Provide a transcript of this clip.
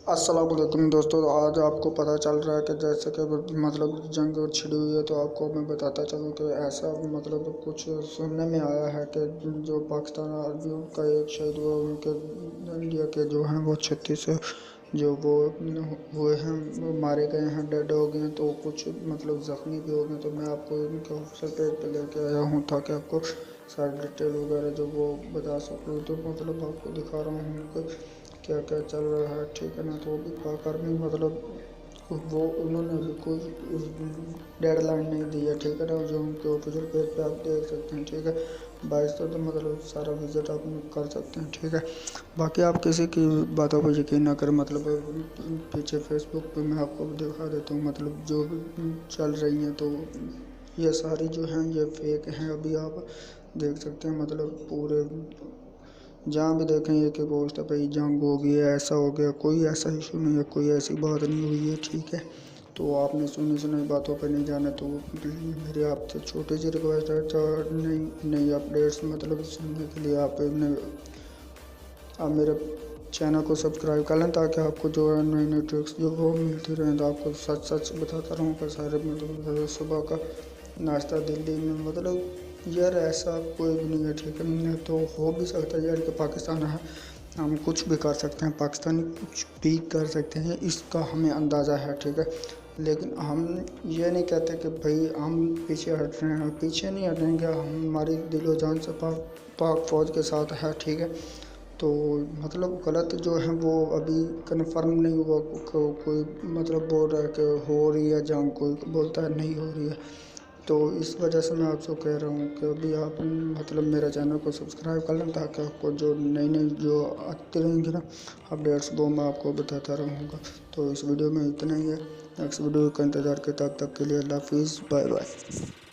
अस्सलाम वालेकुम दोस्तों। आज आपको पता चल रहा है कि जैसे कि जंग छिड़ी हुई है, तो आपको मैं बताता चलूँ कि ऐसा कुछ सुनने में आया है कि जो पाकिस्तान आर्मी का एक शहीद हुआ, उनके इंडिया के जो हैं वो 36 जो वो हुए हैं, वो मारे गए हैं, डेड हो गए हैं, तो कुछ ज़ख्मी भी हो गए। तो मैं आपको इनके ऑफिशियल पेज पे लेके आया हूँ ताकि आपको सारी डिटेल वगैरह जो वो बता सकूँ। तो आपको दिखा रहा हूँ कि क्या क्या चल रहा है, ठीक है ना। तो अभी पाक आर्मी वो उन्होंने अभी कोई डेडलाइन नहीं दी है, ठीक है ना। जो उनके ऑफिशियल पेज पे आप देख सकते हैं, ठीक है। 22 तो सारा विजिट आप कर सकते हैं, ठीक है। बाकी आप किसी की बातों पर यकीन ना करें। पीछे फेसबुक पे मैं आपको दिखा देता हूँ, जो भी चल रही हैं, तो ये सारी जो हैं ये फेक हैं। अभी आप देख सकते हैं, पूरे जहाँ भी देखें एक ही पोस्ट है, भाई जंग हो गई है, ऐसा हो गया। कोई ऐसा इशू नहीं है, कोई ऐसी बात नहीं हुई है, ठीक है। तो आपने सुनी सुनाई बातों पे नहीं जाना, तो मेरी आपसे छोटी सी रिक्वेस्ट है। तो नई नई अपडेट्स सुनने के लिए आप मेरे चैनल को सब्सक्राइब कर लें, ताकि आपको जो है नई नई ट्रिक्स जो वो मिलती रहें। तो आपको सच सच बताता रहूँगा सारे। सुबह का नाश्ता दिल्ली में यार ऐसा कोई भी नहीं है, ठीक है। नहीं तो हो भी सकता है यार कि पाकिस्तान है, हम कुछ भी कर सकते हैं, पाकिस्तानी कुछ भी कर सकते हैं, इसका हमें अंदाज़ा है, ठीक है। लेकिन हम ये नहीं कहते कि भाई हम पीछे हट रहे हैं। पीछे नहीं हटेंगे, हम हमारी दिलो जान से पाक फ़ौज के साथ है, ठीक है। तो गलत जो है वो अभी कन्फर्म नहीं हुआ। कोई बोल रहा है कि हो रही है जंग, कोई बोलता है नहीं हो रही है। तो इस वजह से मैं आपसे कह रहा हूँ कि अभी आप मेरे चैनल को सब्सक्राइब कर लें, ताकि आपको जो नई नई जो आती रहेंगी ना अपडेट्स, वो मैं आपको बताता रहूँगा। तो इस वीडियो में इतना ही है। नेक्स्ट वीडियो का इंतज़ार के तब तक के लिए अल्लाह हाफिज़, बाय बाय।